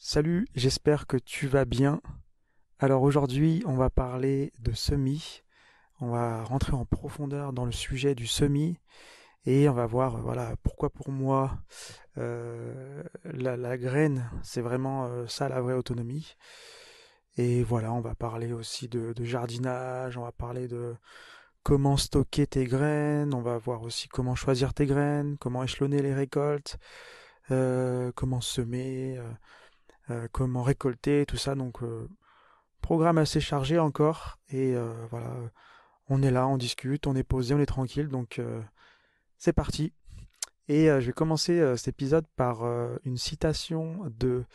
Salut, j'espère que tu vas bien. Alors aujourd'hui, on va parler de semis. On va rentrer en profondeur dans le sujet du semis et on va voir voilà pourquoi pour moi la graine c'est vraiment ça la vraie autonomie. Et voilà, on va parler aussi de jardinage, on va parler de comment stocker tes graines, on va voir aussi comment choisir tes graines, comment échelonner les récoltes, comment semer, comment récolter, tout ça. Donc programme assez chargé encore. Et voilà, on est là, on discute, on est posé, on est tranquille. Donc c'est parti. Et je vais commencer cet épisode par une citation de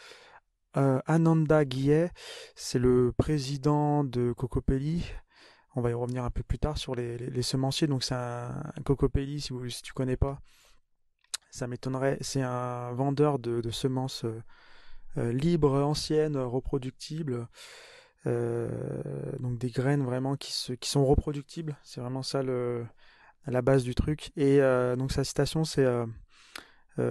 Ananda Guillet. C'est le président de Cocopelli. On va y revenir un peu plus tard sur les semenciers. Donc c'est un Cocopelli, si tu connais pas, ça m'étonnerait. C'est un vendeur de semences libres, anciennes, reproductibles. Donc des graines vraiment qui sont reproductibles. C'est vraiment ça la base du truc. Et donc sa citation c'est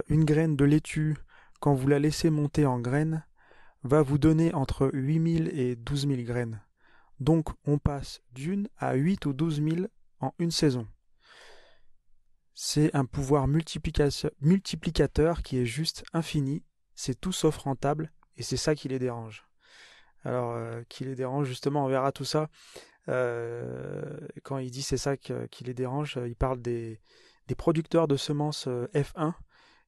une graine de laitue, quand vous la laissez monter en graines, va vous donner entre 8000 et 12 000 graines. Donc on passe d'une à 8 ou 12 000 en une saison. C'est un pouvoir multiplicateur qui est juste infini. C'est tout sauf rentable et c'est ça qui les dérange. Alors, qui les dérange, justement, on verra tout ça. Quand il dit c'est ça qui les dérange, il parle des producteurs de semences F1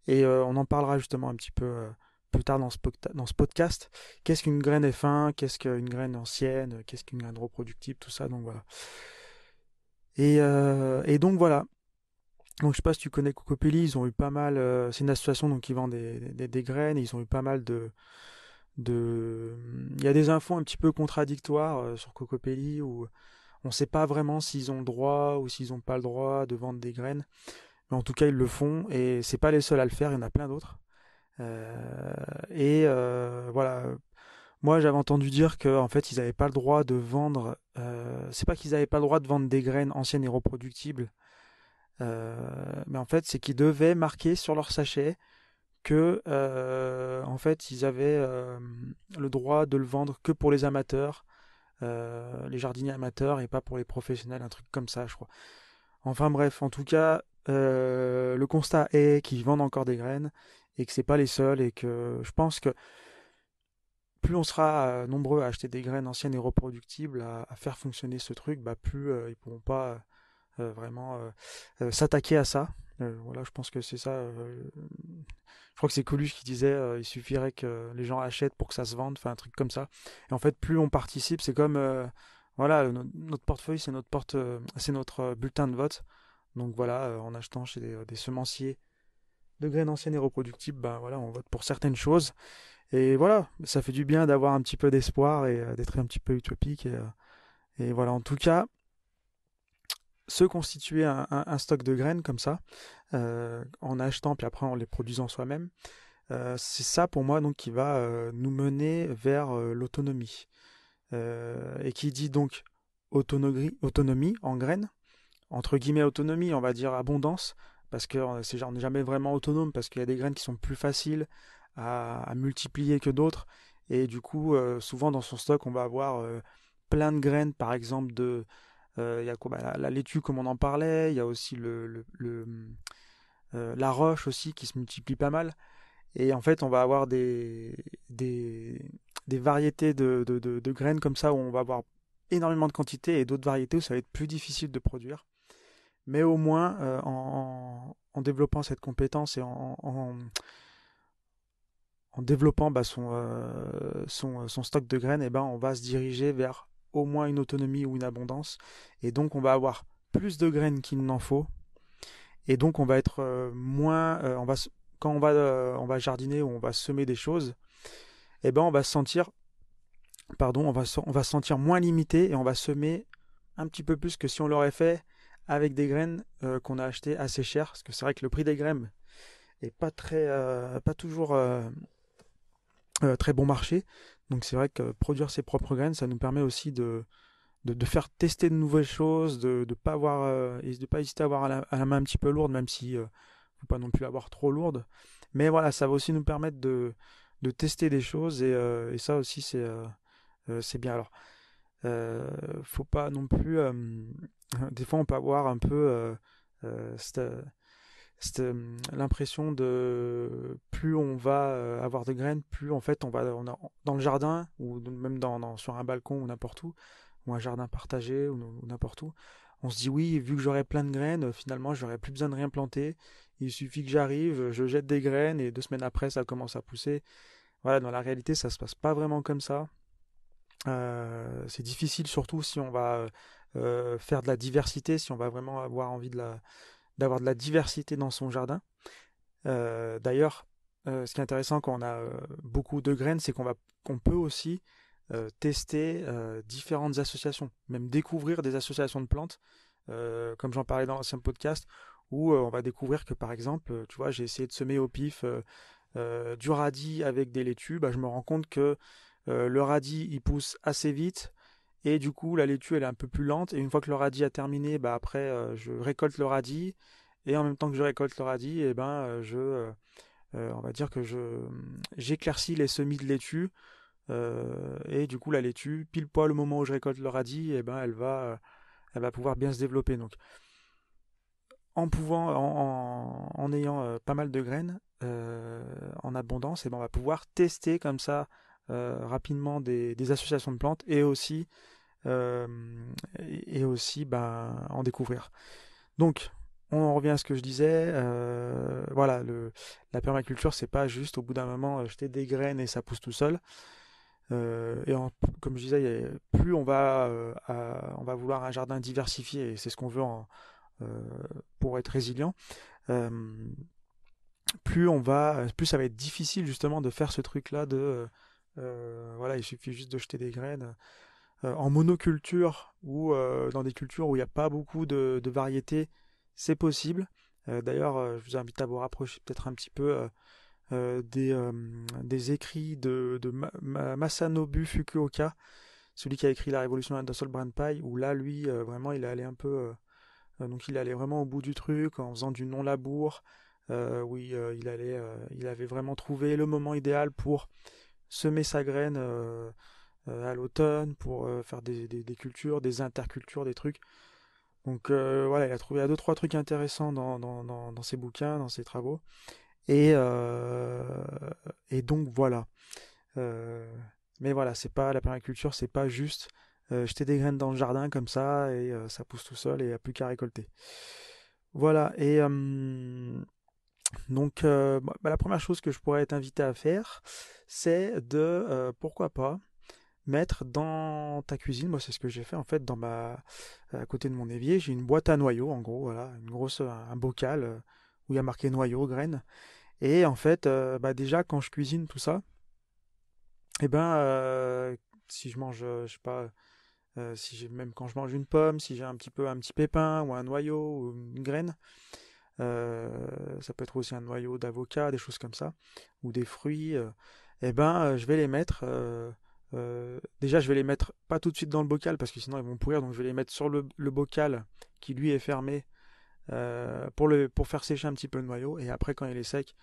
et on en parlera justement un petit peu plus tard dans ce podcast. Qu'est-ce qu'une graine F1? Qu'est-ce qu'une graine ancienne? Qu'est-ce qu'une graine reproductible? Tout ça, donc voilà. Et donc voilà. Donc je sais pas si tu connais Cocopelli, ils ont eu pas mal. C'est une association donc qui vend des graines. Et ils ont eu pas mal il y a des infos un petit peu contradictoires sur Cocopelli où on ne sait pas vraiment s'ils ont le droit ou s'ils n'ont pas le droit de vendre des graines. Mais en tout cas, ils le font et c'est pas les seuls à le faire, il y en a plein d'autres. Voilà. Moi, j'avais entendu dire qu'en fait, ils n'avaient pas le droit de vendre. C'est pas qu'ils n'avaient pas le droit de vendre des graines anciennes et reproductibles, mais en fait, c'est qu'ils devaient marquer sur leur sachet que en fait ils avaient le droit de le vendre que pour les amateurs, les jardiniers amateurs et pas pour les professionnels, un truc comme ça je crois. Enfin bref, en tout cas le constat est qu'ils vendent encore des graines et que c'est pas les seuls et que je pense que plus on sera nombreux à acheter des graines anciennes et reproductibles, à faire fonctionner ce truc, bah plus ils pourront pas vraiment s'attaquer à ça. Voilà, je pense que c'est ça. Je crois que c'est Coluche qui disait il suffirait que les gens achètent pour que ça se vende, enfin un truc comme ça. Et en fait, plus on participe, c'est comme voilà, notre portefeuille, c'est notre bulletin de vote. Donc voilà, en achetant chez des semenciers de graines anciennes et reproductibles, ben voilà, on vote pour certaines choses. Et voilà, ça fait du bien d'avoir un petit peu d'espoir et d'être un petit peu utopique. Et voilà, en tout cas, se constituer un stock de graines comme ça, en achetant puis après en les produisant soi-même, c'est ça pour moi donc qui va nous mener vers l'autonomie. Et qui dit donc autonomie en graines, entre guillemets autonomie, on va dire abondance, parce que on n'est jamais vraiment autonome, parce qu'il y a des graines qui sont plus faciles à multiplier que d'autres, et du coup, souvent dans son stock, on va avoir plein de graines, par exemple il y a quoi, bah, la laitue comme on en parlait, il y a aussi la roche aussi qui se multiplie pas mal. Et en fait, on va avoir des variétés de graines comme ça où on va avoir énormément de quantité et d'autres variétés où ça va être plus difficile de produire. Mais au moins, en développant cette compétence et en développant bah, son stock de graines, eh ben, on va se diriger vers au moins une autonomie ou une abondance. Et donc, on va avoir plus de graines qu'il n'en faut. Et donc, on va être moins. Quand on va jardiner ou on va semer des choses, eh ben, on va se sentir. Pardon, on va se sentir moins limité et on va semer un petit peu plus que si on l'aurait fait avec des graines qu'on a achetées assez chères. Parce que c'est vrai que le prix des graines est pas toujours très bon marché. Donc c'est vrai que produire ses propres graines, ça nous permet aussi de faire tester de nouvelles choses, de pas avoir et de pas hésiter à avoir à la main un petit peu lourde, même si faut pas non plus l'avoir trop lourde. Mais voilà, ça va aussi nous permettre de tester des choses et ça aussi c'est bien. Alors, faut pas non plus. Des fois, on peut avoir un peu cette, l'impression de plus on va avoir de graines, plus en fait dans le jardin ou même sur un balcon ou n'importe où, ou un jardin partagé ou n'importe où. On se dit oui, vu que j'aurai plein de graines, finalement j'aurai plus besoin de rien planter. Il suffit que j'arrive, je jette des graines et 2 semaines après ça commence à pousser. Voilà, dans la réalité ça se passe pas vraiment comme ça. C'est difficile surtout si on va faire de la diversité, si on va vraiment avoir envie d'avoir de la diversité dans son jardin. D'ailleurs, ce qui est intéressant quand on a beaucoup de graines, c'est qu'on peut aussi tester différentes associations, même découvrir des associations de plantes, comme j'en parlais dans l'ancien podcast, où on va découvrir que par exemple, tu vois, j'ai essayé de semer au pif du radis avec des laitues, bah, je me rends compte que le radis il pousse assez vite et du coup la laitue elle est un peu plus lente et une fois que le radis a terminé, bah, après je récolte le radis et en même temps que je récolte le radis, et ben on va dire que j'éclaircis les semis de laitue et du coup la laitue pile poil au moment où je récolte le radis, et ben elle va pouvoir bien se développer. Donc en ayant pas mal de graines en abondance, et ben on va pouvoir tester comme ça rapidement des associations de plantes euh, et aussi ben, en découvrir. Donc, on revient à ce que je disais. Voilà, la permaculture, c'est pas juste au bout d'un moment jeter des graines et ça pousse tout seul. Comme je disais, plus on va vouloir un jardin diversifié, et c'est ce qu'on veut euh, pour être résilient. euh, plus ça va être difficile justement de faire ce truc-là voilà, il suffit juste de jeter des graines. En monoculture ou dans des cultures où il n'y a pas beaucoup de variétés, c'est possible. D'ailleurs, je vous invite à vous rapprocher peut-être un petit peu des écrits de Masanobu Fukuoka, celui qui a écrit La Révolution d'Industrial Bran Pie, où là, lui, vraiment, il est allé un peu, donc il allait vraiment au bout du truc en faisant du non-labour, où il avait vraiment trouvé le moment idéal pour semer sa graine à l'automne, pour faire des cultures, des intercultures, des trucs. Donc voilà, il a trouvé deux, trois trucs intéressants dans ses bouquins, dans ses travaux. Et, euh, et donc voilà. Euh, mais voilà, c'est pas la permaculture, c'est pas juste jeter des graines dans le jardin comme ça et ça pousse tout seul et il n'y a plus qu'à récolter. Voilà, et donc bah, la première chose que je pourrais t'inviter à faire, c'est pourquoi pas, mettre dans ta cuisine, moi c'est ce que j'ai fait en fait, à côté de mon évier, j'ai une boîte à noyaux en gros, voilà, un bocal où il y a marqué noyaux, graines. Et en fait, bah déjà quand je cuisine tout ça, et ben si je mange, je sais pas, même quand je mange une pomme, si j'ai un petit pépin ou un noyau ou une graine, ça peut être aussi un noyau d'avocat, des choses comme ça, ou des fruits, et ben je vais les mettre. Déjà, je vais les mettre pas tout de suite dans le bocal parce que sinon ils vont pourrir, donc je vais les mettre sur le bocal qui lui est fermé pour faire sécher un petit peu le noyau. Et après, quand il est sec,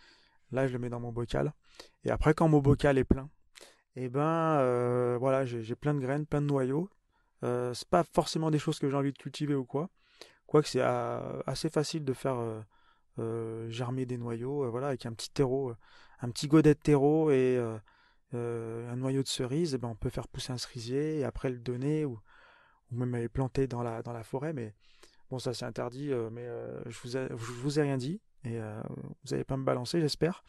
là je le mets dans mon bocal. Et après, quand mon bocal est plein, et ben voilà, j'ai plein de graines, plein de noyaux. C'est pas forcément des choses que j'ai envie de cultiver ou quoi. Quoique c'est assez facile de faire germer des noyaux, voilà, avec un petit terreau, un petit godet de terreau et un noyau de cerise, et ben on peut faire pousser un cerisier et après le donner ou même aller planter dans la forêt. Mais bon, ça c'est interdit, mais je vous ai rien dit et vous n'allez pas me balancer, j'espère.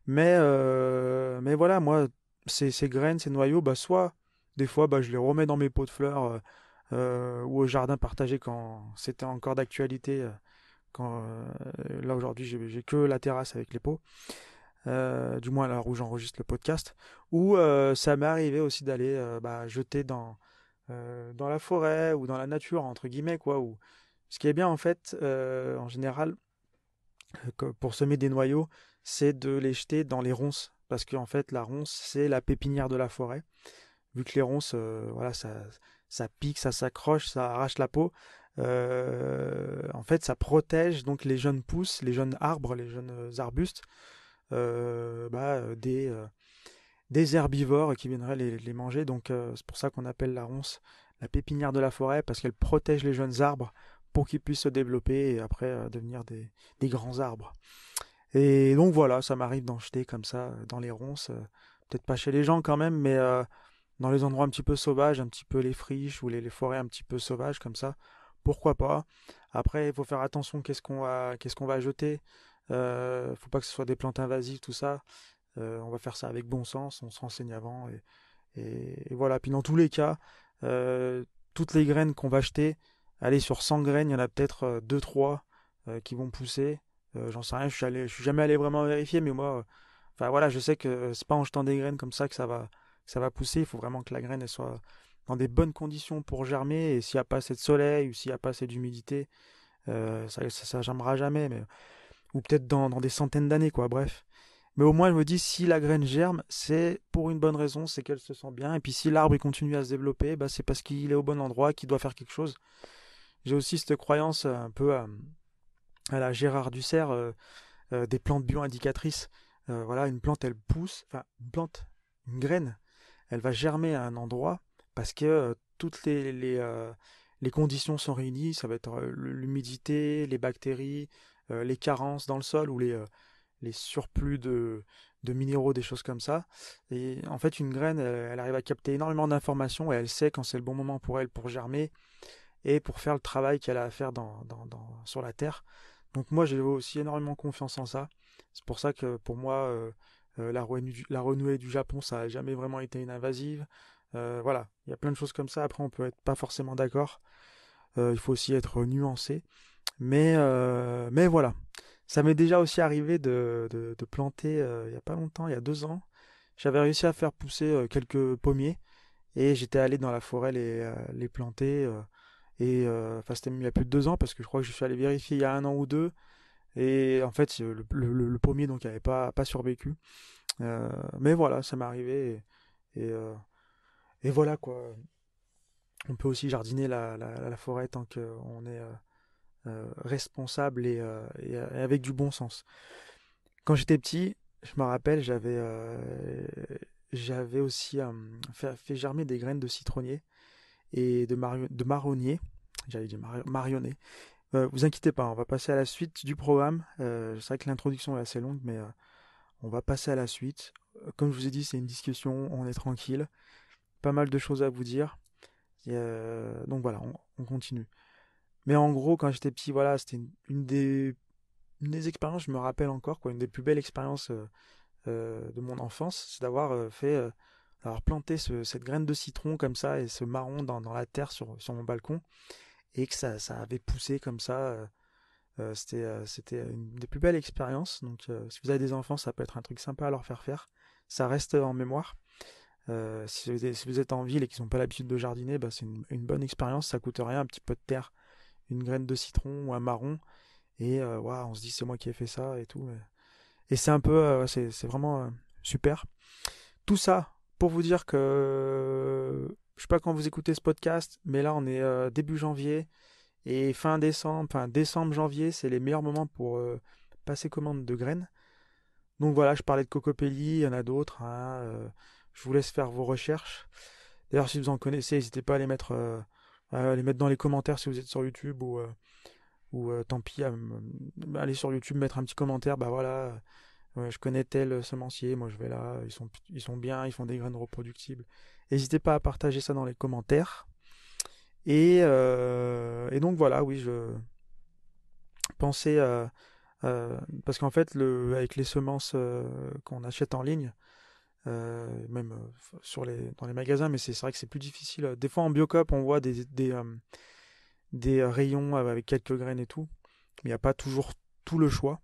Mais voilà, moi, ces graines, ces noyaux, bah, soit des fois, bah, je les remets dans mes pots de fleurs ou au jardin partagé quand c'était encore d'actualité. Là aujourd'hui, j'ai que la terrasse avec les pots, du moins à l'heure où j'enregistre le podcast. Ou ça m'est arrivé aussi d'aller bah, jeter dans la forêt ou dans la nature, entre guillemets, quoi. Ce qui est bien en fait, en général, pour semer des noyaux, c'est de les jeter dans les ronces. Parce qu'en fait, la ronce, c'est la pépinière de la forêt. Vu que les ronces, voilà, ça pique, ça s'accroche, ça arrache la peau. En fait, ça protège donc les jeunes pousses, les jeunes arbres, les jeunes arbustes, bah, des herbivores qui viendraient les manger. Donc c'est pour ça qu'on appelle la ronce la pépinière de la forêt, parce qu'elle protège les jeunes arbres pour qu'ils puissent se développer et après devenir des grands arbres. Et donc voilà, ça m'arrive d'en jeter comme ça dans les ronces. Peut-être pas chez les gens quand même, mais dans les endroits un petit peu sauvages, un petit peu les friches ou les forêts un petit peu sauvages comme ça. Pourquoi pas? Après, il faut faire attention qu'est-ce qu'on va jeter. Faut pas que ce soit des plantes invasives, tout ça. On va faire ça avec bon sens, on se renseigne avant. Et voilà. Puis dans tous les cas, toutes les graines qu'on va acheter, allez, sur 100 graines, il y en a peut-être 2-3 qui vont pousser. J'en sais rien, je suis jamais allé vraiment vérifier, mais moi, enfin voilà, je sais que c'est pas en jetant des graines comme ça que ça va pousser. Il faut vraiment que la graine elle soit dans des bonnes conditions pour germer. Et s'il n'y a pas assez de soleil ou s'il n'y a pas assez d'humidité, ça germera jamais. Ou peut-être dans des centaines d'années, quoi. Bref. Mais au moins, je me dis, si la graine germe, c'est pour une bonne raison, c'est qu'elle se sent bien. Et puis si l'arbre il continue à se développer, bah, c'est parce qu'il est au bon endroit, qu'il doit faire quelque chose. J'ai aussi cette croyance un peu à la Gérard Dussert des plantes bio-indicatrices. Voilà, une plante, elle pousse, enfin, une graine, elle va germer à un endroit parce que toutes les conditions sont réunies. Ça va être l'humidité, les bactéries, les carences dans le sol ou les surplus de minéraux, des choses comme ça. Et en fait, une graine, elle arrive à capter énormément d'informations et elle sait quand c'est le bon moment pour elle pour germer et pour faire le travail qu'elle a à faire sur la terre. Donc moi, j'ai aussi énormément confiance en ça. C'est pour ça que pour moi, la renouée du Japon, ça n'a jamais vraiment été une invasive. Voilà, il y a plein de choses comme ça. Après, on peut être pas forcément d'accord. Il faut aussi être nuancé. Mais voilà. Ça m'est déjà aussi arrivé de planter, il n'y a pas longtemps, il y a 2 ans. J'avais réussi à faire pousser quelques pommiers et j'étais allé dans la forêt les planter. Enfin, c'était il y a plus de 2 ans parce que je crois que je suis allé vérifier il y a 1 an ou 2. Et en fait, le pommier donc avait pas survécu. Mais voilà, ça m'est arrivé. Et voilà quoi. On peut aussi jardiner la forêt tant qu'on est responsable et avec du bon sens. Quand j'étais petit, je me rappelle, j'avais aussi fait germer des graines de citronnier et de marronnier. J'allais dire marionner. Vous inquiétez pas, on va passer à la suite du programme. C'est vrai que l'introduction est assez longue, mais on va passer à la suite. Comme je vous ai dit, c'est une discussion, on est tranquille. Pas mal de choses à vous dire. Donc voilà, on continue. Mais en gros, quand j'étais petit, voilà, c'était une des expériences, je me rappelle encore, quoi, une des plus belles expériences de mon enfance, c'est d'avoir planté cette graine de citron comme ça et ce marron dans la terre sur mon balcon et que ça avait poussé comme ça. C'était une des plus belles expériences. Donc, si vous avez des enfants, ça peut être un truc sympa à leur faire faire. Ça reste en mémoire. Si vous êtes en ville et qu'ils n'ont pas l'habitude de jardiner, bah, c'est une bonne expérience. Ça coûte rien, un petit peu de terre, une graine de citron ou un marron. Et waouh, on se dit c'est moi qui ai fait ça et tout. Et c'est un peu, c'est vraiment super. Tout ça pour vous dire que je sais pas quand vous écoutez ce podcast, mais là on est début janvier. Et fin décembre, enfin décembre, janvier, c'est les meilleurs moments pour passer commande de graines. Donc voilà, je parlais de Cocopelli, il y en a d'autres, hein, je vous laisse faire vos recherches. D'ailleurs, si vous en connaissez, n'hésitez pas à les mettre dans les commentaires si vous êtes sur YouTube ou tant pis, aller sur YouTube, mettre un petit commentaire. Bah voilà, je connais tel semencier, moi je vais là, ils sont bien, ils font des graines reproductibles. N'hésitez pas à partager ça dans les commentaires. Et donc voilà, oui, je pensais parce qu'en fait, avec les semences qu'on achète en ligne, même dans les magasins, mais c'est vrai que c'est plus difficile. Des fois en Biocop, on voit des rayons avec quelques graines et tout, mais il n'y a pas toujours tout le choix.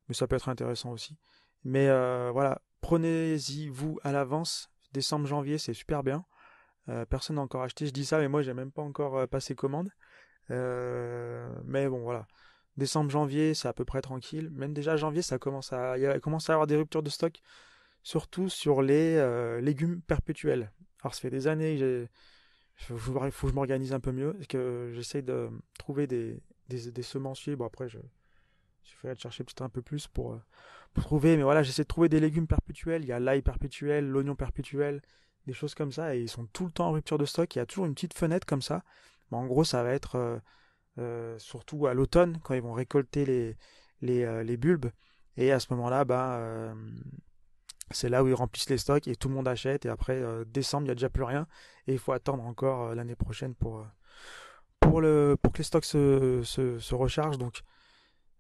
Mais ça peut être intéressant aussi. Mais voilà, prenez-y vous à l'avance. Décembre, janvier, c'est super bien. Personne n'a encore acheté. Je dis ça, mais moi, j'ai même pas encore passé commande. Mais bon, voilà. Décembre, janvier, c'est à peu près tranquille. Même déjà janvier, il commence à y avoir des ruptures de stock, surtout sur les légumes perpétuels. Alors, ça fait des années que faut que je m'organise un peu mieux, et que j'essaye de trouver des semenciers. Bon, après, Il faudrait chercher peut-être un peu plus pour trouver. Mais voilà, j'essaie de trouver des légumes perpétuels. Il y a l'ail perpétuel, l'oignon perpétuel, des choses comme ça. Et ils sont tout le temps en rupture de stock. Il y a toujours une petite fenêtre comme ça. Mais en gros, ça va être surtout à l'automne, quand ils vont récolter les bulbes. Et à ce moment-là, c'est là où ils remplissent les stocks et tout le monde achète. Et après, décembre, il n'y a déjà plus rien. Et il faut attendre encore l'année prochaine pour que les stocks se rechargent. Donc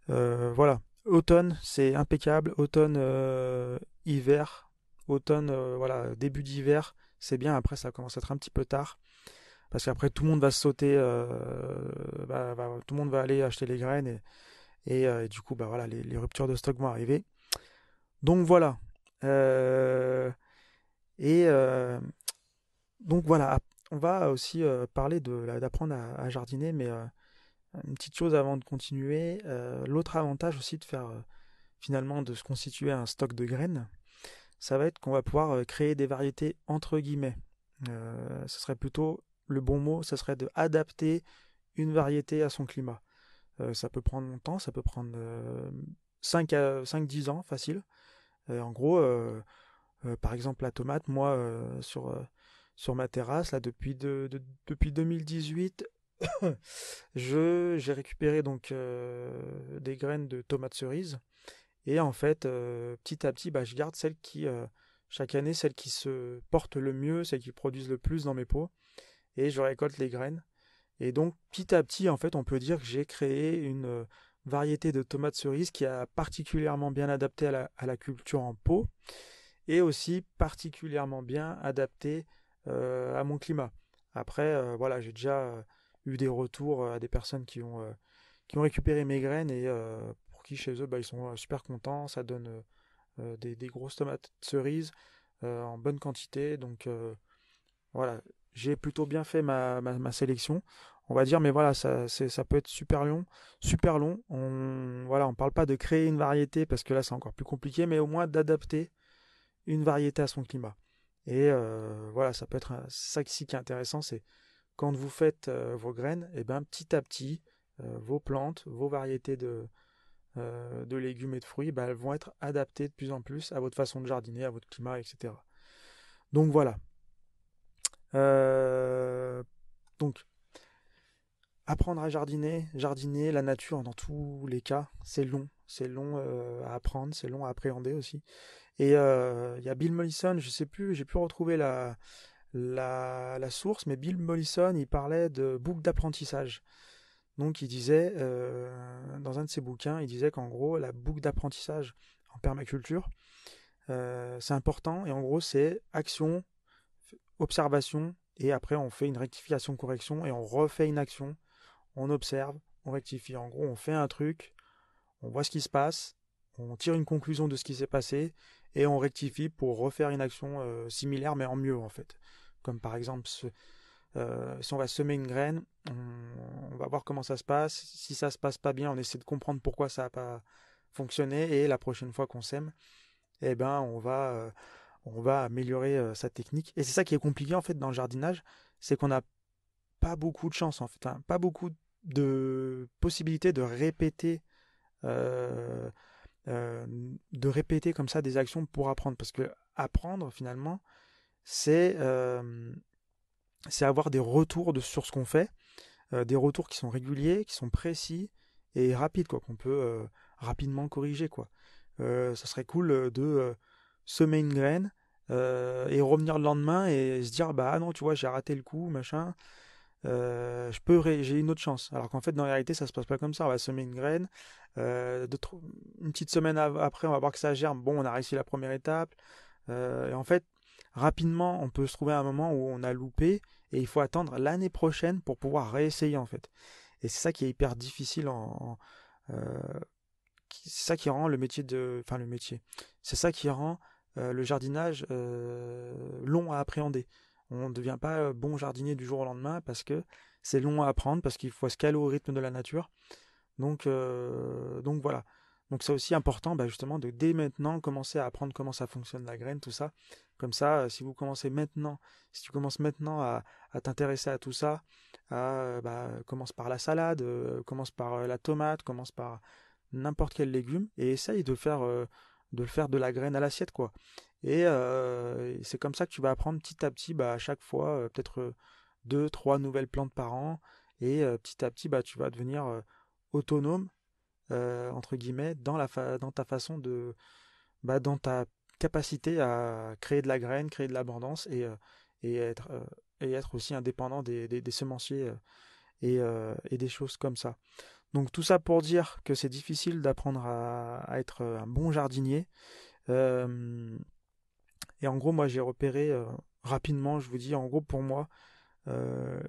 voilà. Automne, c'est impeccable. Automne, hiver. Automne, voilà, début d'hiver, c'est bien. Après, ça commence à être un petit peu tard. Parce qu'après, tout le monde va se sauter. Tout le monde va aller acheter les graines. Et du coup, voilà, les ruptures de stock vont arriver. Donc voilà. Euh, et donc voilà. On va aussi parler d'apprendre à jardiner, mais une petite chose avant de continuer. L'autre avantage aussi de faire finalement de se constituer un stock de graines, ça va être qu'on va pouvoir créer des variétés entre guillemets. Ce serait plutôt le bon mot, ça serait de adapter une variété à son climat. Ça peut prendre longtemps, ça peut prendre 5 à 10 ans facile. En gros, par exemple la tomate, moi sur ma terrasse, là depuis 2018, j'ai récupéré donc des graines de tomates cerises. Et en fait, petit à petit, je garde chaque année, celles qui se portent le mieux, celles qui produisent le plus dans mes pots, et je récolte les graines. Et donc, petit à petit, en fait, on peut dire que j'ai créé une variété de tomates cerises qui a particulièrement bien adapté à la culture en pot, et aussi particulièrement bien adapté à mon climat. Après, voilà, j'ai déjà eu des retours à des personnes qui ont récupéré mes graines et pour qui chez eux, ils sont super contents. Ça donne des grosses tomates cerises en bonne quantité. Donc voilà, j'ai plutôt bien fait ma sélection, on va dire, mais voilà, ça peut être super long, super long. Voilà, on parle pas de créer une variété parce que là c'est encore plus compliqué, mais au moins d'adapter une variété à son climat. Et voilà, ça peut être ça qui est intéressant, c'est quand vous faites vos graines, et ben petit à petit, vos plantes, vos variétés de légumes et de fruits, elles vont être adaptées de plus en plus à votre façon de jardiner, à votre climat, etc. Donc voilà. Euh, donc, apprendre à jardiner la nature dans tous les cas, c'est long. C'est long à apprendre, c'est long à appréhender aussi. Et il y a Bill Mollison, je sais plus, j'ai pu retrouver la source, mais Bill Mollison, il parlait de boucle d'apprentissage. Donc il disait, dans un de ses bouquins, il disait qu'en gros, la boucle d'apprentissage en permaculture, c'est important. Et en gros, c'est action, observation, et après on fait une rectification, correction, et on refait une action, on observe, on rectifie. En gros, on fait un truc, on voit ce qui se passe, on tire une conclusion de ce qui s'est passé, et on rectifie pour refaire une action similaire, mais en mieux en fait. Comme par exemple, si on va semer une graine, on va voir comment ça se passe. Si ça se passe pas bien, on essaie de comprendre pourquoi ça n'a pas fonctionné, et la prochaine fois qu'on sème, on va améliorer sa technique. Et c'est ça qui est compliqué en fait dans le jardinage, c'est qu'on n'a pas beaucoup de chance en fait, hein, pas beaucoup de possibilités euh, euh, de répéter comme ça des actions pour apprendre. Parce que apprendre finalement, c'est c'est avoir des retours sur ce qu'on fait, des retours qui sont réguliers, qui sont précis et rapides, quoi, qu'on peut rapidement corriger, quoi. Ça serait cool de semer une graine et revenir le lendemain et se dire bah ah non tu vois j'ai raté le coup machin, j'ai une autre chance, alors qu'en fait dans la réalité ça se passe pas comme ça. On va semer une graine, une petite semaine après on va voir que ça germe, bon on a réussi la première étape, et en fait rapidement on peut se trouver à un moment où on a loupé et il faut attendre l'année prochaine pour pouvoir réessayer en fait. Et c'est ça qui est hyper difficile euh, c'est ça qui rend le métier enfin le métier, c'est ça qui rend le jardinage long à appréhender. On ne devient pas bon jardinier du jour au lendemain parce que c'est long à apprendre, parce qu'il faut se caler au rythme de la nature. Donc voilà. Donc c'est aussi important justement de dès maintenant commencer à apprendre comment ça fonctionne la graine, tout ça. Comme ça, si tu commences maintenant à t'intéresser à tout ça, commence par la salade, commence par la tomate, commence par n'importe quel légume et essaye de le faire de la graine à l'assiette, quoi. Et c'est comme ça que tu vas apprendre petit à petit, à chaque fois, peut-être deux, trois nouvelles plantes par an. Et petit à petit, tu vas devenir autonome, entre guillemets, dans ta façon dans ta capacité à créer de la graine, créer de l'abondance et être aussi indépendant des semenciers et des choses comme ça. Donc tout ça pour dire que c'est difficile d'apprendre à être un bon jardinier. Euh, et en gros, moi j'ai repéré rapidement, je vous dis, en gros pour moi,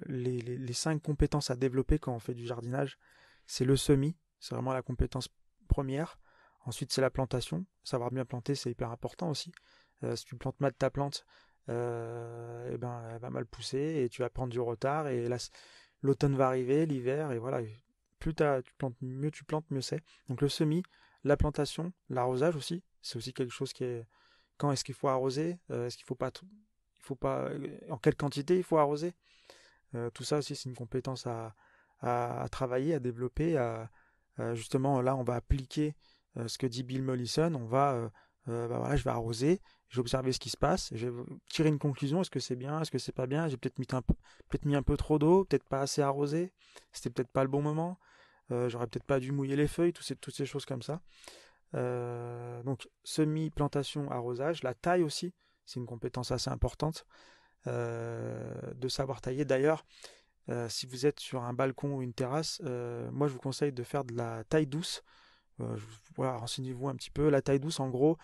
les cinq compétences à développer quand on fait du jardinage, c'est le semis, c'est vraiment la compétence première. Ensuite, c'est la plantation. Savoir bien planter, c'est hyper important aussi. Si tu plantes mal ta plante, eh ben, elle va mal pousser et tu vas prendre du retard. Et là, l'automne va arriver, l'hiver, et voilà. Tu plantes, mieux tu plantes, mieux c'est. Donc le semis, la plantation, l'arrosage aussi, c'est aussi quelque chose qui est. Quand est-ce qu'il faut arroser? Est-ce qu'il faut pas, en quelle quantité il faut arroser? Tout ça aussi, c'est une compétence à travailler, à développer. Justement, là, on va appliquer ce que dit Bill Mollison. Voilà, je vais arroser, je vais observer ce qui se passe, je vais tirer une conclusion. Est-ce que c'est bien, est-ce que c'est pas bien? J'ai peut-être mis un peu trop d'eau, peut-être pas assez arrosé, c'était peut-être pas le bon moment. J'aurais peut-être pas dû mouiller les feuilles, toutes ces choses comme ça. Donc, semis, plantation, arrosage, la taille aussi, c'est une compétence assez importante de savoir tailler. D'ailleurs, si vous êtes sur un balcon ou une terrasse, moi je vous conseille de faire de la taille douce. Voilà, renseignez-vous un petit peu. La taille douce, en gros,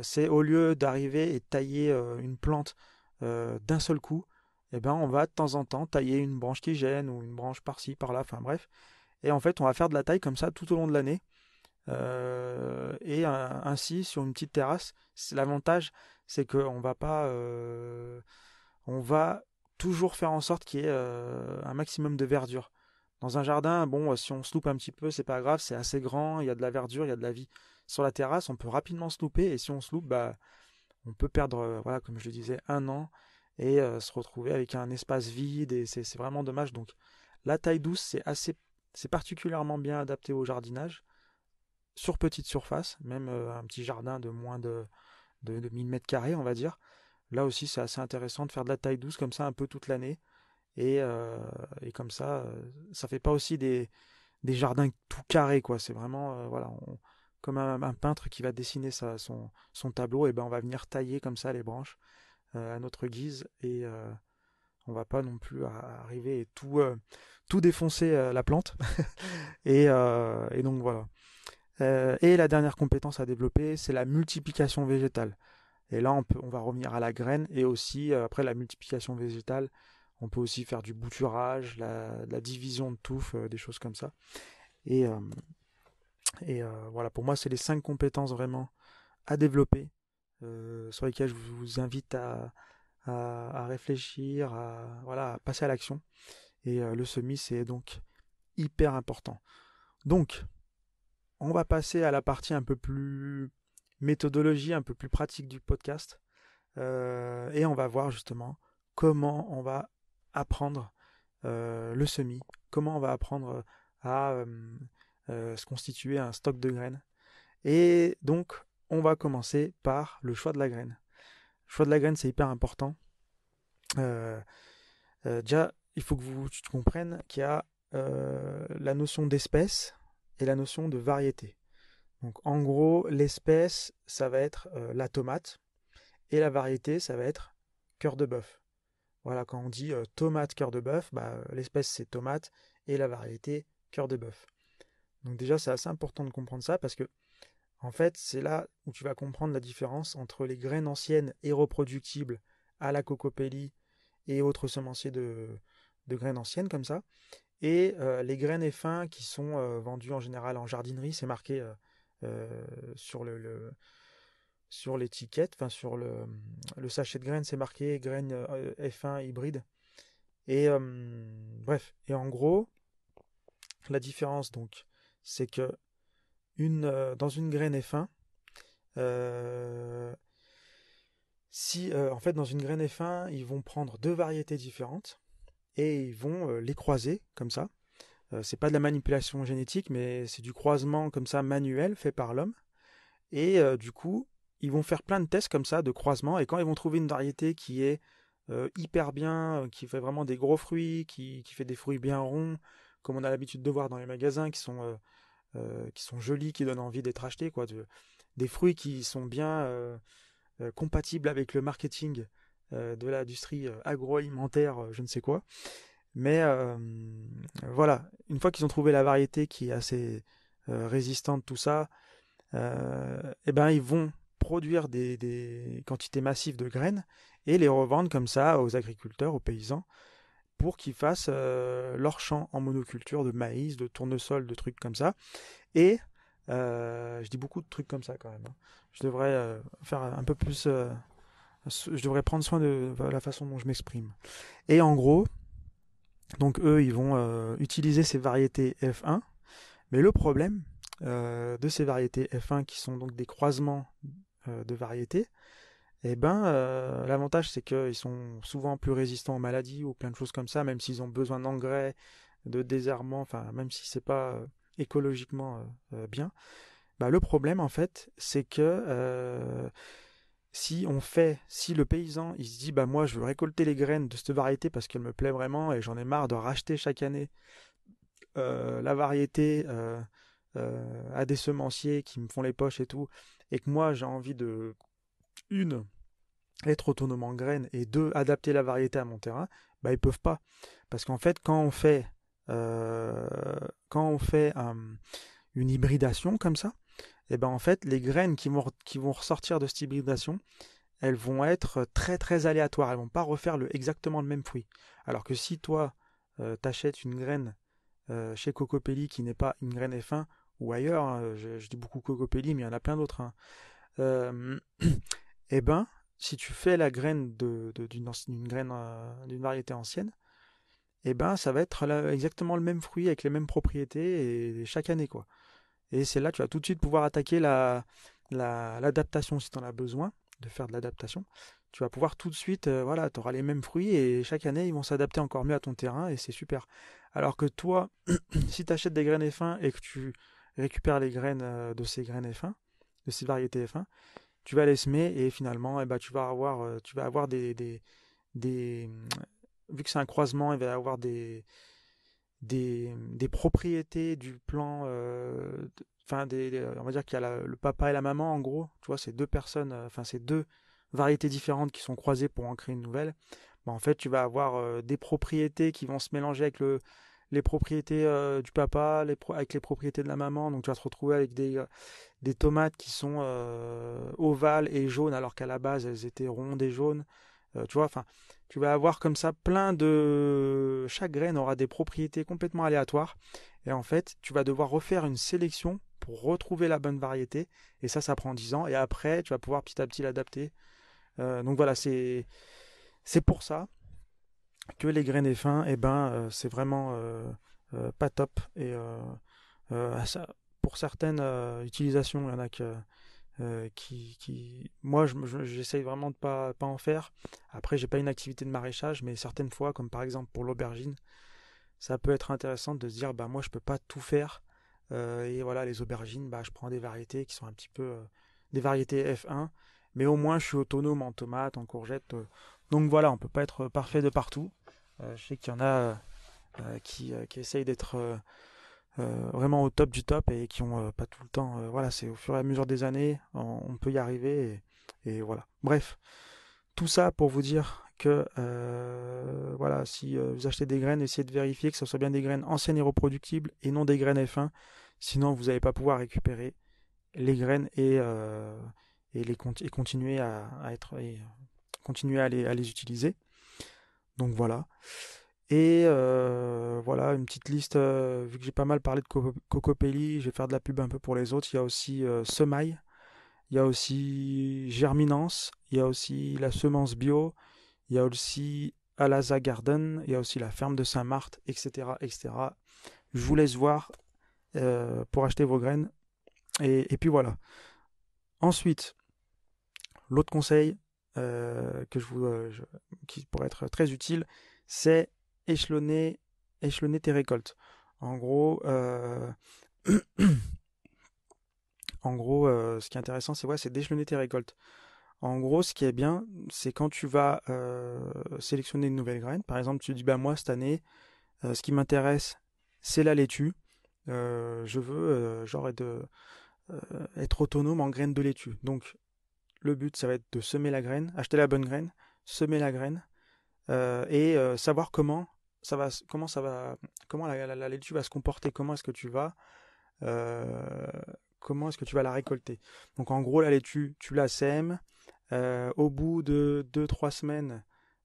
c'est au lieu d'arriver et de tailler une plante d'un seul coup, eh ben, on va de temps en temps tailler une branche qui gêne ou une branche par-ci, par-là, enfin bref. Et en fait, on va faire de la taille comme ça tout au long de l'année. Ainsi, sur une petite terrasse, l'avantage, c'est qu'on va pas, on va toujours faire en sorte qu'il y ait un maximum de verdure. Dans un jardin, bon, si on se loupe un petit peu, c'est pas grave, c'est assez grand, il y a de la verdure, il y a de la vie. Sur la terrasse, on peut rapidement se louper, et si on se loupe, on peut perdre, voilà, comme je le disais, un an et se retrouver avec un espace vide, et c'est vraiment dommage. Donc, la taille douce, c'est particulièrement bien adapté au jardinage sur petite surface, même un petit jardin de moins de 1000 mètres carrés, on va dire. Là aussi, c'est assez intéressant de faire de la taille douce comme ça un peu toute l'année. Et comme ça fait pas aussi des jardins tout carrés, quoi. C'est vraiment, voilà, comme un peintre qui va dessiner son tableau, et ben on va venir tailler comme ça les branches à notre guise. Et on va pas non plus arriver et tout défoncer la plante. Et donc voilà. Et la dernière compétence à développer, c'est la multiplication végétale. Et là, on va revenir à la graine et aussi, après la multiplication végétale, on peut aussi faire du bouturage, la division de touffes, des choses comme ça. Et, euh, voilà, pour moi, c'est les cinq compétences vraiment à développer, sur lesquelles je vous invite à réfléchir, voilà, à passer à l'action. Et le semis, c'est donc hyper important. Donc, on va passer à la partie un peu plus méthodologie, un peu plus pratique du podcast. Et on va voir justement comment on va apprendre le semis, comment on va apprendre à se constituer un stock de graines. Et donc, on va commencer par le choix de la graine. Le choix de la graine, c'est hyper important. Euh, Déjà, il faut que tu comprennes qu'il y a la notion d'espèce et la notion de variété. Donc, en gros, l'espèce, ça va être la tomate, et la variété, ça va être cœur de bœuf. Voilà, quand on dit tomate cœur de bœuf, l'espèce c'est tomate et la variété cœur de bœuf. Donc déjà, c'est assez important de comprendre ça parce que en fait, c'est là où tu vas comprendre la différence entre les graines anciennes et reproductibles à la cocopelli et autres semenciers de graines anciennes comme ça, et les graines F1 qui sont vendues en général en jardinerie. C'est marqué sur sur l'étiquette, enfin sur le sachet de graines, c'est marqué graines F1 hybride. Et bref, et en gros, la différence donc, c'est que dans une graine F1, euh, si en fait dans une graine F1, ils vont prendre deux variétés différentes et ils vont les croiser comme ça. C'est pas de la manipulation génétique, mais c'est du croisement comme ça manuel fait par l'homme. Et du coup, ils vont faire plein de tests comme ça, de croisement. Et quand ils vont trouver une variété qui est hyper bien, qui fait vraiment des gros fruits, qui fait des fruits bien ronds, comme on a l'habitude de voir dans les magasins, qui sont jolis, qui donnent envie d'être achetés, quoi, des fruits qui sont bien compatibles avec le marketing de l'industrie agroalimentaire, je ne sais quoi. Mais voilà, une fois qu'ils ont trouvé la variété qui est assez résistante, tout ça, eh ben ils vont produire des quantités massives de graines et les revendre comme ça aux agriculteurs, aux paysans, pour qu'ils fassent leur champ en monoculture de maïs, de tournesol, de trucs comme ça. Et je dis beaucoup de trucs comme ça quand même, hein. Je devrais faire un peu plus. Je devrais prendre soin de la façon dont je m'exprime. Et en gros, donc eux, ils vont utiliser ces variétés F1. Mais le problème de ces variétés F1 qui sont donc des croisements de variétés, eh ben, l'avantage c'est qu'ils sont souvent plus résistants aux maladies ou plein de choses comme ça, même s'ils ont besoin d'engrais, de désherbants, enfin même si c'est pas écologiquement bien. Bah, le problème en fait, c'est que si le paysan il se dit bah moi je veux récolter les graines de cette variété parce qu'elle me plaît vraiment et j'en ai marre de racheter chaque année la variété à des semenciers qui me font les poches et tout, et que moi j'ai envie de une être autonome en graines et deux adapter la variété à mon terrain, bah ils peuvent pas parce qu'en fait euh, quand on fait une hybridation comme ça, et ben en fait les graines qui vont ressortir de cette hybridation, elles vont être très très aléatoires, elles vont pas refaire exactement le même fruit. Alors que si toi t'achètes une graine chez Cocopelli qui n'est pas une graine F1 ou ailleurs, hein, je dis beaucoup Cocopelli, mais il y en a plein d'autres, hein. Euh, et ben, si tu fais la graine d'une graine d'une variété ancienne, et ben ça va être exactement le même fruit avec les mêmes propriétés et chaque année quoi. Et c'est là que tu vas tout de suite pouvoir attaquer l'adaptation si tu en as besoin de faire de l'adaptation. Tu vas pouvoir tout de suite, voilà, tu auras les mêmes fruits et chaque année ils vont s'adapter encore mieux à ton terrain et c'est super. Alors que toi, si tu achètes des graines F1 et que tu récupères les graines de ces graines F1, de ces variétés F1, tu vas les semer et finalement eh ben, tu vas avoir des vu que c'est un croisement, il va y avoir des propriétés du plan, enfin on va dire qu'il y a le papa et la maman en gros, tu vois, c'est deux personnes, enfin c'est deux variétés différentes qui sont croisées pour en créer une nouvelle. Bah, en fait, tu vas avoir des propriétés qui vont se mélanger avec les propriétés du papa, avec les propriétés de la maman, donc tu vas te retrouver avec des tomates qui sont ovales et jaunes alors qu'à la base elles étaient rondes et jaunes. Tu vois, enfin, tu vas avoir comme ça plein de... Chaque graine aura des propriétés complètement aléatoires. Et en fait, tu vas devoir refaire une sélection pour retrouver la bonne variété. Et ça prend 10 ans. Et après, tu vas pouvoir petit à petit l'adapter. Donc voilà, c'est pour ça que les graines F1, eh ben, c'est vraiment pas top. Et pour certaines utilisations, il y en a moi, j'essaye vraiment de pas en faire. Après, j'ai pas une activité de maraîchage, mais certaines fois, comme par exemple pour l'aubergine, ça peut être intéressant de se dire, bah moi, je peux pas tout faire. Et voilà, les aubergines, bah je prends des variétés qui sont un petit peu des variétés F1, mais au moins je suis autonome en tomates, en courgettes. Donc voilà, on peut pas être parfait de partout. Je sais qu'il y en a qui essayent d'être vraiment au top du top et qui ont pas tout le temps. Voilà, c'est au fur et à mesure des années, on peut y arriver et voilà. Bref, tout ça pour vous dire que voilà, si vous achetez des graines, essayez de vérifier que ce soit bien des graines anciennes et reproductibles et non des graines F1. Sinon, vous n'allez pas pouvoir récupérer les graines et continuer continuer à les utiliser. Donc voilà. Et voilà, une petite liste, vu que j'ai pas mal parlé de Cocopelli, je vais faire de la pub un peu pour les autres. Il y a aussi Semaille, il y a aussi Germinance, il y a aussi la semence bio, il y a aussi Alaza Garden, il y a aussi la ferme de Saint-Marthe, etc., etc. Je vous laisse voir pour acheter vos graines. Et puis voilà. Ensuite, l'autre conseil que qui pourrait être très utile, c'est échelonner tes récoltes. En gros, ce qui est intéressant, c'est ouais, c'est d'échelonner tes récoltes. En gros, ce qui est bien, c'est quand tu vas sélectionner une nouvelle graine. Par exemple, tu dis, bah moi, cette année, ce qui m'intéresse, c'est la laitue. Je veux être autonome en graines de laitue. Donc, le but, ça va être de semer la graine, acheter la bonne graine, semer la graine, et savoir comment la laitue va se comporter, euh, comment est-ce que tu vas la récolter. Donc en gros, la laitue, tu la sèmes. Au bout de 2 3 semaines,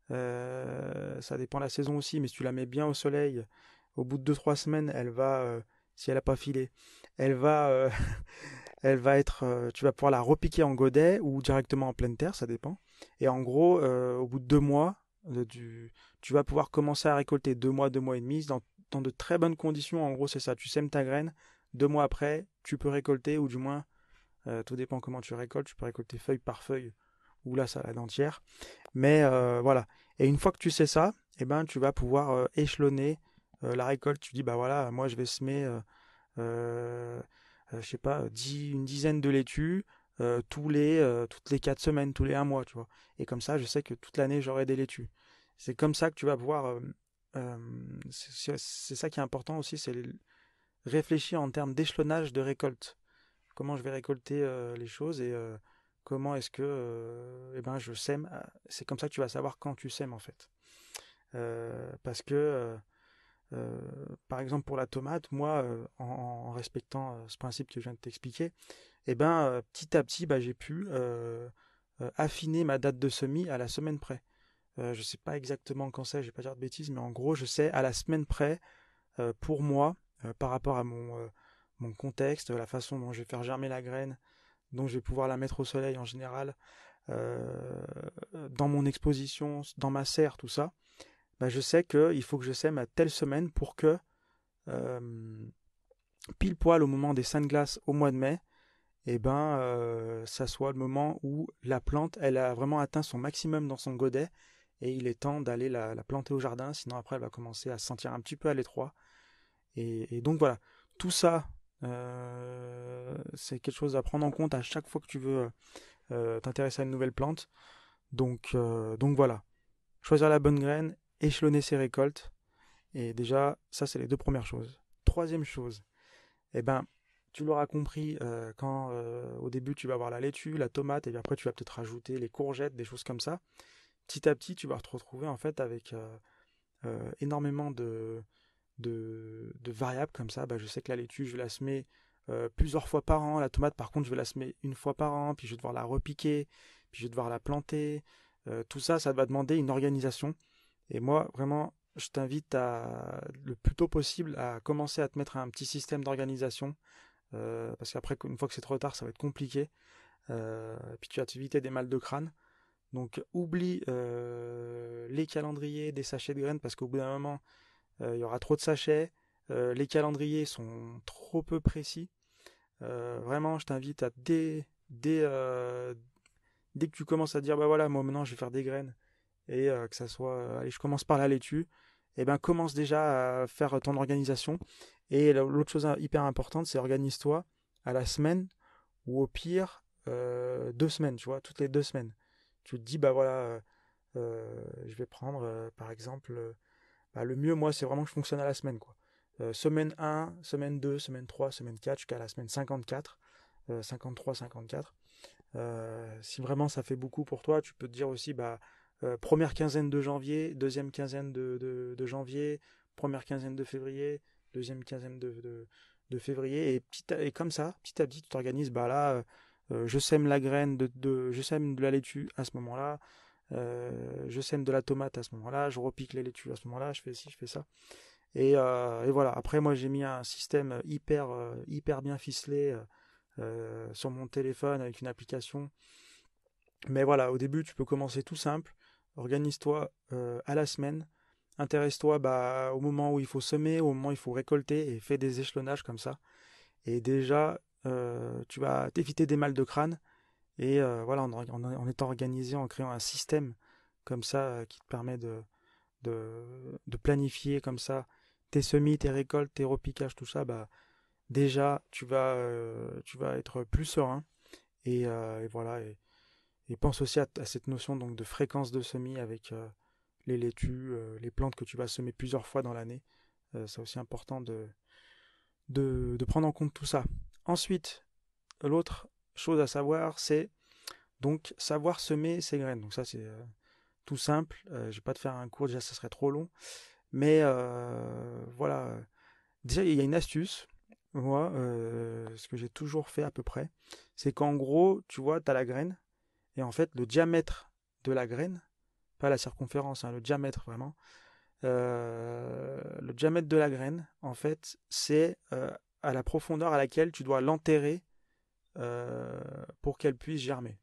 ça dépend de la saison aussi, mais si tu la mets bien au soleil, au bout de 2 3 semaines, si elle n'a pas filé, elle va, tu vas pouvoir la repiquer en godet ou directement en pleine terre, ça dépend. Et en gros, au bout de 2 mois, tu vas pouvoir commencer à récolter 2 mois, 2 mois et demi, dans de très bonnes conditions. En gros, c'est ça, tu sèmes ta graine, 2 mois après, tu peux récolter, ou du moins, tout dépend comment tu récoltes, tu peux récolter feuille par feuille, ou la salade entière. Mais voilà. Et une fois que tu sais ça, eh ben, tu vas pouvoir échelonner la récolte. Tu dis, bah voilà, moi je vais semer euh, je sais pas, une dizaine de laitues toutes les 4 semaines, tous les 1 mois, tu vois. Et comme ça, je sais que toute l'année, j'aurai des laitues. C'est comme ça que tu vas pouvoir. C'est ça qui est important aussi, c'est réfléchir en termes d'échelonnage de récolte. Comment je vais récolter les choses et comment est-ce que eh ben, je sème. C'est comme ça que tu vas savoir quand tu sèmes en fait. Parce que par exemple, pour la tomate, moi, en respectant ce principe que je viens de t'expliquer, eh ben, petit à petit, bah, j'ai pu affiner ma date de semis à la semaine près. Je ne sais pas exactement quand c'est, je ne vais pas dire de bêtises, mais en gros, je sais à la semaine près, pour moi, par rapport à mon contexte, la façon dont je vais faire germer la graine, dont je vais pouvoir la mettre au soleil en général, euh, dans mon exposition, dans ma serre, tout ça, bah, je sais qu'il faut que je sème à telle semaine pour que euh, pile poil au moment des Saintes Glaces au mois de mai, et ben, ça soit le moment où la plante, elle a vraiment atteint son maximum dans son godet, et il est temps d'aller la planter au jardin, sinon après elle va commencer à se sentir un petit peu à l'étroit. Et donc voilà, tout ça, c'est quelque chose à prendre en compte à chaque fois que tu veux t'intéresser à une nouvelle plante. Donc voilà, choisir la bonne graine, échelonner ses récoltes, et déjà, ça c'est les deux premières choses. Troisième chose, eh ben, tu l'auras compris, quand au début tu vas avoir la laitue, la tomate, et puis après tu vas peut-être rajouter les courgettes, des choses comme ça. Petit à petit, tu vas te retrouver en fait avec énormément de variables comme ça. Bah, je sais que la laitue, je vais la semer plusieurs fois par an. La tomate, par contre, je vais la semer une fois par an, puis je vais devoir la repiquer, puis je vais devoir la planter. Tout ça, ça va demander une organisation. Et moi, vraiment, je t'invite le plus tôt possible à commencer à te mettre un petit système d'organisation parce qu'après, une fois que c'est trop tard, ça va être compliqué. Puis tu vas t'éviter des mal de crâne. Donc oublie les calendriers des sachets de graines parce qu'au bout d'un moment, il y aura trop de sachets. Les calendriers sont trop peu précis. Vraiment, je t'invite à dès que tu commences à dire bah voilà, moi maintenant je vais faire des graines et que ça soit, allez, je commence par la laitue, et ben commence déjà à faire ton organisation. Et l'autre chose hyper importante, c'est organise-toi à la semaine ou au pire 2 semaines, tu vois, toutes les 2 semaines. Tu te dis, bah voilà, je vais prendre par exemple, bah, le mieux, moi, c'est vraiment que je fonctionne à la semaine, quoi. Semaine 1, semaine 2, semaine 3, semaine 4, jusqu'à la semaine 54, 53, 54. Si vraiment ça fait beaucoup pour toi, tu peux te dire aussi, bah, première quinzaine de janvier, deuxième quinzaine de janvier, première quinzaine de février, deuxième quinzaine de février, et comme ça, petit à petit, tu t'organises, bah là, je sème la graine je sème de la laitue à ce moment-là, je sème de la tomate à ce moment-là, je repique les laitues à ce moment-là, je fais ci, je fais ça. Et voilà, après moi j'ai mis un système hyper bien ficelé sur mon téléphone avec une application. Mais voilà, au début, tu peux commencer tout simple. Organise-toi à la semaine. Intéresse-toi bah, au moment où il faut semer, au moment où il faut récolter, et fais des échelonnages comme ça. Et déjà, tu vas t'éviter des mal de crâne. Et voilà, en étant organisé, en créant un système comme ça qui te permet de planifier comme ça tes semis, tes récoltes, tes repiquages, tout ça, bah déjà tu vas être plus serein et voilà. Et pense aussi à cette notion donc de fréquence de semis avec les laitues, les plantes que tu vas semer plusieurs fois dans l'année. C'est aussi important de prendre en compte tout ça. Ensuite, l'autre chose à savoir, c'est donc savoir semer ses graines. Donc ça, c'est tout simple. Je ne vais pas te faire un cours, déjà, ça serait trop long. Mais voilà. Déjà, il y a une astuce. Moi, ce que j'ai toujours fait à peu près, c'est qu'en gros, tu vois, tu as la graine, et en fait, le diamètre de la graine, pas la circonférence, hein, le diamètre vraiment, le diamètre de la graine, en fait, c'est à la profondeur à laquelle tu dois l'enterrer pour qu'elle puisse germer.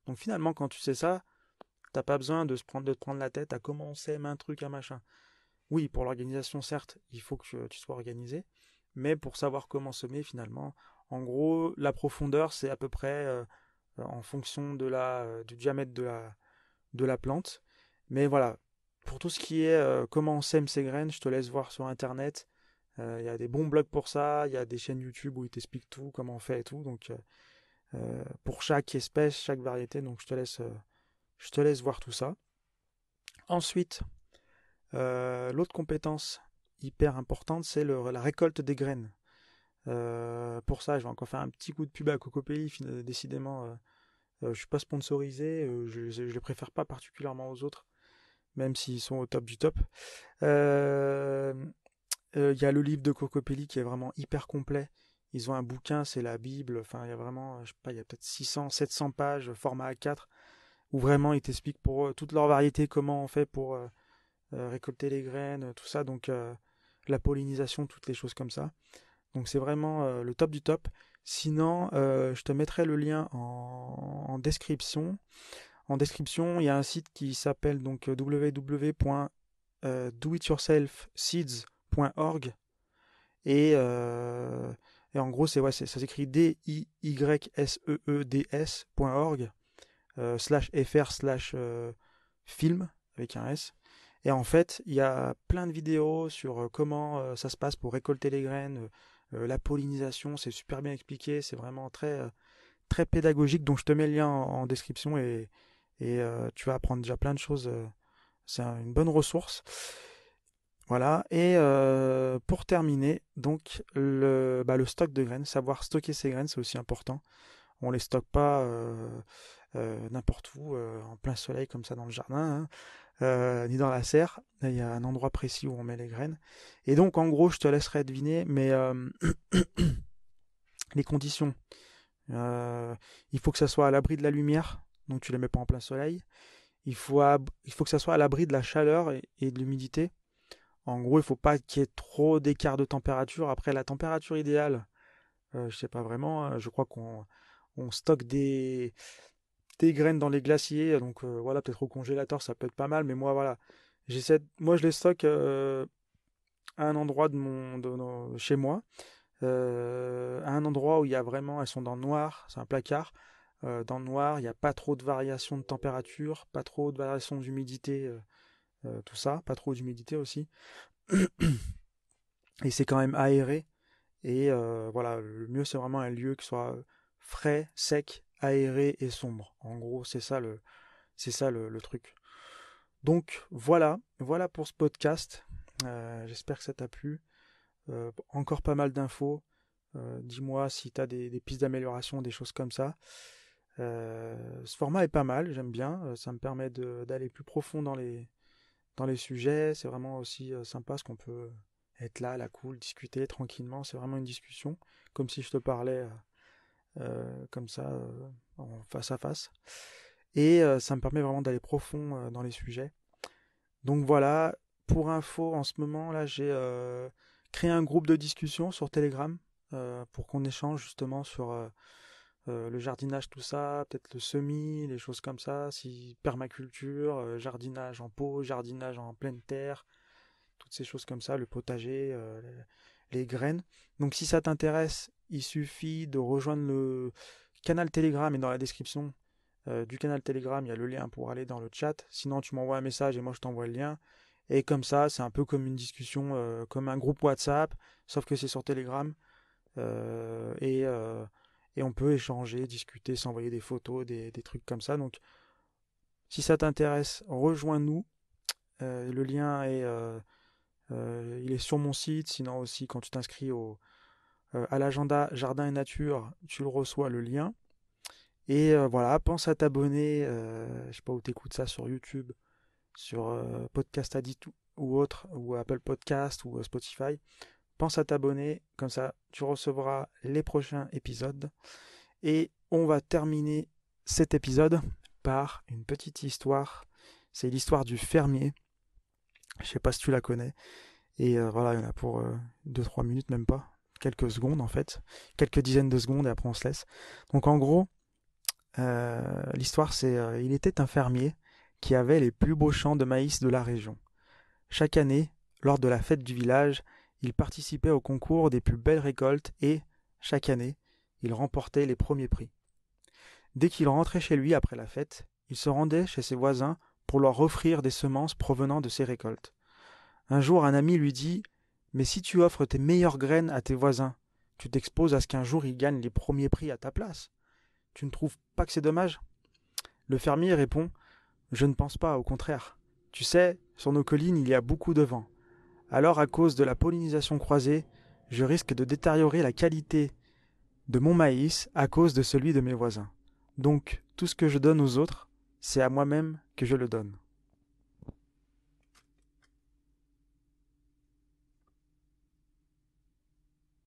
Donc finalement, quand tu sais ça, t'as pas besoin de te prendre la tête à comment on sème un truc, un machin. Oui, pour l'organisation, certes, il faut que tu sois organisé, mais pour savoir comment semer, finalement, en gros, la profondeur, c'est à peu près en fonction du diamètre de la plante. Mais voilà, pour tout ce qui est comment on sème ses graines, je te laisse voir sur Internet. Il y a des bons blogs pour ça, il y a des chaînes YouTube où ils t'expliquent tout, comment on fait et tout. Donc, pour chaque espèce, chaque variété, donc je te laisse voir tout ça. Ensuite, l'autre compétence hyper importante, c'est la récolte des graines. Pour ça, je vais encore faire un petit coup de pub à Cocopelli. Décidément, je suis pas sponsorisé, je les préfère pas particulièrement aux autres, même s'ils sont au top du top. Il y a le livre de Cocopelli qui est vraiment hyper complet. Ils ont un bouquin, c'est la Bible. Enfin, il y a vraiment, je sais pas, il y a peut-être 600, 700 pages, format A4, où vraiment ils t'expliquent pour toutes leurs variétés comment on fait pour récolter les graines, tout ça. Donc, la pollinisation, toutes les choses comme ça. Donc, c'est vraiment le top du top. Sinon, je te mettrai le lien en description. En description, il y a un site qui s'appelle donc www.doityourselfseeds.org et, et en gros, ça s'écrit DIYSEEDS.org /fr/ film avec un S. Et en fait, il y a plein de vidéos sur comment ça se passe pour récolter les graines, la pollinisation, c'est super bien expliqué, c'est vraiment très pédagogique. Donc je te mets le lien en description et tu vas apprendre déjà plein de choses. C'est une bonne ressource. Voilà. Et pour terminer, donc le stock de graines, savoir stocker ses graines, c'est aussi important. On les stocke pas n'importe où, en plein soleil comme ça dans le jardin, hein, ni dans la serre. Il y a un endroit précis où on met les graines. Et donc en gros, je te laisserai deviner, mais les conditions. Euh, il faut que ça soit à l'abri de la lumière, donc tu les mets pas en plein soleil. Il faut que ça soit à l'abri de la chaleur et de l'humidité. En gros, il faut pas qu'il y ait trop d'écart de température. Après, la température idéale, je sais pas vraiment. Je crois qu'on stocke des graines dans les glaciers. Donc voilà, peut-être au congélateur, ça peut être pas mal. Mais moi, voilà, moi je les stocke à un endroit chez moi, à un endroit où il y a vraiment, elles sont dans le noir, c'est un placard. Dans le noir, il n'y a pas trop de variations de température, pas trop de variations d'humidité, tout ça, pas trop d'humidité aussi. Et c'est quand même aéré. Et voilà, le mieux c'est vraiment un lieu qui soit frais, sec, aéré et sombre. En gros, c'est ça le truc. Donc voilà pour ce podcast. J'espère que ça t'a plu. Encore pas mal d'infos. Dis-moi si tu as des pistes d'amélioration, des choses comme ça. Ce format est pas mal, j'aime bien. Ça me permet d'aller plus profond dans les sujets. C'est vraiment aussi sympa parce qu'on peut être là, la cool, discuter tranquillement. C'est vraiment une discussion, comme si je te parlais comme ça, en face à face. Et ça me permet vraiment d'aller profond dans les sujets. Donc voilà, pour info, en ce moment, là, j'ai créé un groupe de discussion sur Telegram pour qu'on échange justement sur le jardinage, tout ça, peut-être le semis, les choses comme ça, si permaculture, jardinage en pot, jardinage en pleine terre, toutes ces choses comme ça, le potager, les graines. Donc si ça t'intéresse, il suffit de rejoindre le canal Telegram et dans la description du canal Telegram, il y a le lien pour aller dans le chat. Sinon, tu m'envoies un message et moi je t'envoie le lien. Et comme ça, c'est un peu comme une discussion, comme un groupe WhatsApp, sauf que c'est sur Telegram. Euh, et, euh, et on peut échanger, discuter, s'envoyer des photos, des trucs comme ça. Donc, si ça t'intéresse, rejoins-nous. Le lien il est sur mon site. Sinon aussi, quand tu t'inscris à l'agenda Jardin et Nature, tu le reçois le lien. Et voilà, pense à t'abonner. Je sais pas où t'écoutes ça, sur YouTube, sur Podcast Addict ou autre, ou Apple Podcast ou Spotify. Pense à t'abonner, comme ça tu recevras les prochains épisodes. Et on va terminer cet épisode par une petite histoire. C'est l'histoire du fermier. Je sais pas si tu la connais. Et voilà, il y en a pour 2-3 minutes, même pas. Quelques secondes en fait. Quelques dizaines de secondes et après on se laisse. Donc en gros, l'histoire c'est il était un fermier qui avait les plus beaux champs de maïs de la région. Chaque année, lors de la fête du village, il participait au concours des plus belles récoltes et, chaque année, il remportait les premiers prix. Dès qu'il rentrait chez lui après la fête, il se rendait chez ses voisins pour leur offrir des semences provenant de ses récoltes. Un jour, un ami lui dit: Mais si tu offres tes meilleures graines à tes voisins, tu t'exposes à ce qu'un jour ils gagnent les premiers prix à ta place. Tu ne trouves pas que c'est dommage? Le fermier répond: Je ne pense pas, au contraire. Tu sais, sur nos collines, il y a beaucoup de vent. Alors, à cause de la pollinisation croisée, je risque de détériorer la qualité de mon maïs à cause de celui de mes voisins. Donc, tout ce que je donne aux autres, c'est à moi-même que je le donne.